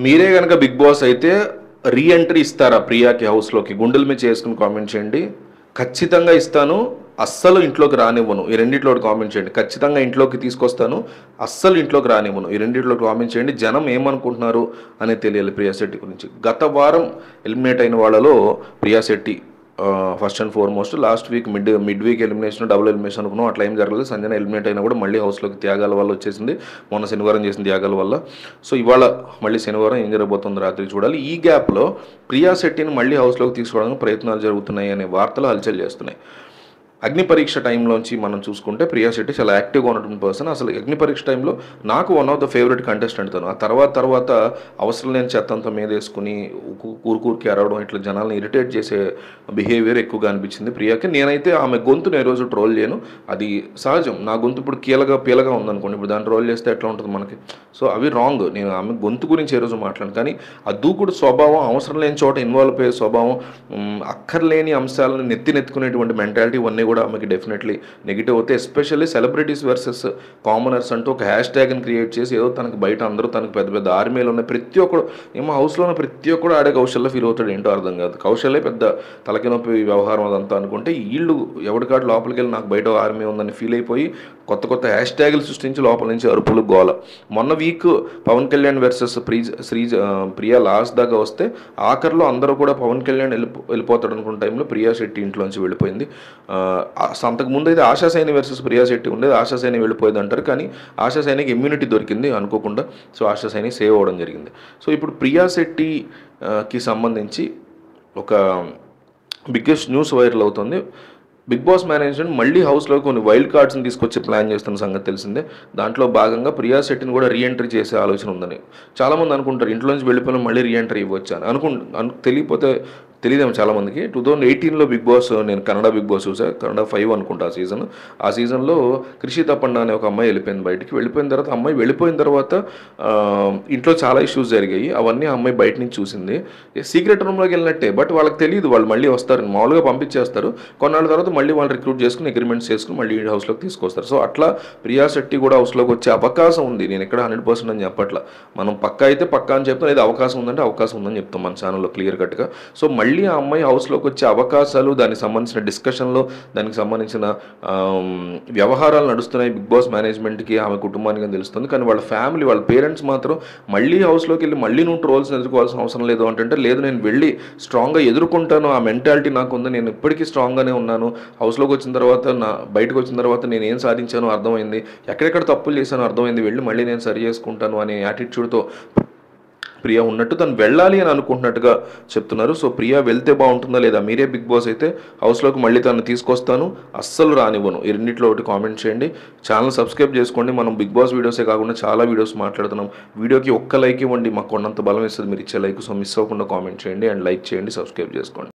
మీరే గనక big boss అయితే రీ ఎంట్రీ ఇస్తారా ప్రియాకి హౌస్‌లోకి? గుండెల మీద చేసుకొని కామెంట్ చేయండి. ఖచ్చితంగా ఇస్తాను. అస్సలు ఇంట్లోకి రానివ్వను. ఈ రెండిట్లో ఒకటి కామెంట్ చేయండి. ఖచ్చితంగా ఇంట్లోకి తీసుకొస్తాను. అస్సలు ఇంట్లోకి రానివ్వను. ఈ రెండిట్లో కామెంట్ చేయండి. జనం ఏమనుకుంటున్నారు అనేది తెలియాలి ప్రియా శెట్టి గురించి. గత వారం ఎలిమినేట్ అయిన వాళ్ళలో Priya Shetty first and foremost. Last week mid week elimination, double elimination అనుకున్నాం. అట్లా ఏం జరగలేదు. సంజన ఎలిమినేట్ అయినా కూడా మళ్ళీ హౌస్లోకి త్యాగాల వల్ల వచ్చేసింది. మొన్న శనివారం చేసిన త్యాగాల వల్ల. సో ఇవాళ మళ్ళీ శనివారం ఏం జరగబోతుంది రాత్రి చూడాలి. ఈ గ్యాప్లో ప్రియా శెట్టిని మళ్ళీ హౌస్లోకి తీసుకోవడానికి ప్రయత్నాలు జరుగుతున్నాయి అనే వార్తలు హల్చల్ చేస్తున్నాయి. అగ్ని పరీక్ష టైంలోంచి మనం చూసుకుంటే ప్రియా శెట్టి చాలా యాక్టివ్గా ఉన్నటువంటి పర్సన్. అసలు అగ్ని పరీక్ష టైంలో నాకు one of the favourite contestant తను. ఆ తర్వాత అవసరం లేని చెత్తంతా మీద వేసుకుని ఊరికి అరవడం, ఇట్లా జనాలను ఇరిటేట్ చేసే బిహేవియర్ ఎక్కువగా అనిపించింది ప్రియాకి. నేనైతే ఆమె గొంతును ఏ రోజు ట్రోల్ చేయను. అది సహజం. నా గొంతు ఇప్పుడు పీలగా ఉందనుకోండి, ఇప్పుడు దాన్ని ట్రోల్ చేస్తే ఎట్లా ఉంటుంది మనకి? సో అవి రాంగ్. నేను ఆమె గొంతు గురించి ఏ రోజు మాట్లాడను. కానీ ఆ దూకుడు స్వభావం, అవసరం లేని చోట ఇన్వాల్వ్ అయ్యే స్వభావం, అక్కర్లేని అంశాలను నెత్తినెత్తుకునేటువంటి మెంటాలిటీ ఇవన్నీ కూడా ఆమెకి డెఫినెట్లీ నెగిటివ్ అవుతాయి. ఎస్పెషల్లీ సెలబ్రిటీస్ వర్సెస్ కామనర్స్ అంటూ ఒక హ్యాష్ ట్యాగ్ని క్రియేట్ చేసి ఏదో తనకు బయట అందరూ తనకు పెద్ద పెద్ద ఆర్మీలో ఉన్న ప్రతి ఒక్కడు ఏమో హౌస్లో ఉన్న ప్రతి ఒక్కడు ఆడే కౌశల్లో ఫీల్ అవుతాడు. ఏంటో అర్థం కాదు. కౌశల్లే పెద్ద తలకి నొప్పి వ్యవహారం అదంతా అనుకుంటే వీళ్ళు ఎవరికాడు లోపలికి వెళ్ళి నాకు బయట ఆర్మీ ఉందని ఫీల్ అయిపోయి కొత్త హ్యాష్ ట్యాగులు సృష్టించి లోపల నుంచి అరుపులు గోల. మొన్న week Pawan Kalyan versus Priya last దాకా వస్తే ఆఖరిలో అందరూ కూడా పవన్ కళ్యాణ్ వెళ్ళిపోతాడు అనుకున్న టైంలో ప్రియా శెట్టి ఇంట్లోంచి వెళ్ళిపోయింది. అంతకుముందు అయితే ఆశాసైని వర్సెస్ ప్రియా శెట్టి ఉండేది. ఆశాసైని వెళ్ళిపోయేది అంటారు. కానీ ఆశాసైనికి ఇమ్యూనిటీ దొరికింది అనుకోకుండా. సో ఆశాసైని సేవ్ అవ్వడం జరిగింది. సో ఇప్పుడు ప్రియా శెట్టికి సంబంధించి ఒక బిగ్గెస్ట్ న్యూస్ వైరల్ అవుతుంది. బిగ్ బాస్ మేనేజ్మెంట్ మళ్ళీ హౌస్లో కొన్ని వైల్డ్ కార్డ్స్ని తీసుకొచ్చి ప్లాన్ చేస్తున్న సంగతి తెలిసిందే. దాంట్లో భాగంగా ప్రియా శెట్టిని కూడా రీఎంట్రీ చేసే ఆలోచన ఉందని చాలామంది అనుకుంటారు. ఇంట్లోంచి వెళ్ళిపోయిన మళ్ళీ రీఎంట్రీ ఇవ్వచ్చు అని తెలియదేమో చాలామందికి. 2018లో బిగ్ బాస్, నేను కన్నడ బిగ్ బాస్ చూసా, కన్నడ 5 అనుకుంటా ఆ సీజన్లో కృషి తప్పండా అనే ఒక అమ్మాయి వెళ్ళిపోయింది బయటికి. వెళ్ళిపోయిన తర్వాత ఇంట్లో చాలా ఇష్యూస్ జరిగాయి. అవన్నీ ఆ అమ్మాయి బయట నుంచి చూసింది. సీక్రెట్ రూమ్లోకి వెళ్ళినట్టే. బట్ వాళ్ళకి తెలియదు వాళ్ళు మళ్ళీ వస్తారని. మామూలుగా పంపించేస్తారు. కొన్నాళ్ళ తర్వాత మళ్ళీ వాళ్ళు రిక్రూట్ చేసుకుని అగ్రిమెంట్స్ చేసుకుని మళ్ళీ హౌస్లోకి తీసుకొస్తారు. సో అట్లా ప్రియా శెట్టి కూడా హౌస్లోకి వచ్చే అవకాశం ఉంది. నేను ఇక్కడ 100% అని చెప్పట్లా. మనం పక్కా అని చెప్తాం. లేదా అవకాశం ఉందంటే అవకాశం ఉందని చెప్తాం మన ఛానల్లో క్లియర్ కట్గా. సో మళ్ళీ ఆ అమ్మాయి హౌస్లోకి వచ్చే అవకాశాలు, దానికి సంబంధించిన డిస్కషన్లో, దానికి సంబంధించిన వ్యవహారాలు నడుస్తున్నాయి బిగ్ బాస్ మేనేజ్మెంట్కి, ఆమె కుటుంబానికి అని తెలుస్తుంది. కానీ వాళ్ళ ఫ్యామిలీ, వాళ్ళ పేరెంట్స్ మాత్రం మళ్ళీ హౌస్లోకి వెళ్ళి మళ్ళీ నువ్వు ట్రోల్స్ని ఎదుర్కోవాల్సిన అవసరం లేదు అంటే, లేదు నేను వెళ్ళి స్ట్రాంగ్గా ఎదుర్కొంటాను, ఆ మెంటాలిటీ నాకు ఉంది, నేను ఇప్పటికీ స్ట్రాంగ్గానే ఉన్నాను, హౌస్లోకి వచ్చిన తర్వాత బయటకు వచ్చిన తర్వాత నేను ఏం సాధించానో అర్థమైంది, ఎక్కడెక్కడ తప్పులు చేశానో అర్థమైంది, వెళ్ళి మళ్ళీ నేను సరి చేసుకుంటాను అనే యాటిట్యూడ్తో ప్రియా ఉన్నట్టు తను వెళ్ళాలి అని అనుకుంటున్నట్టుగా చెప్తున్నారు. సో ప్రియా వెళ్తే బాగుంటుందా లేదా? మీరే బిగ్ బాస్ అయితే హౌస్లోకి మళ్ళీ తను తీసుకొస్తాను, అస్సలు రానివ్వను. ఈ రెండిట్లో ఒకటి కామెంట్ చేయండి. ఛానల్ సబ్స్క్రైబ్ చేసుకోండి. మనం బిగ్ బాస్ వీడియోసే కాకుండా చాలా వీడియోస్ మాట్లాడుతున్నాం. వీడియోకి ఒక్క లైక్ ఇవ్వండి, మాకు కొన్నంత బలం ఇస్తుంది మీరు ఇచ్చే లైక్. సో మిస్ అవ్వకుండా కామెంట్ చేయండి అండ్ లైక్ చేయండి, సబ్స్క్రైబ్ చేసుకోండి.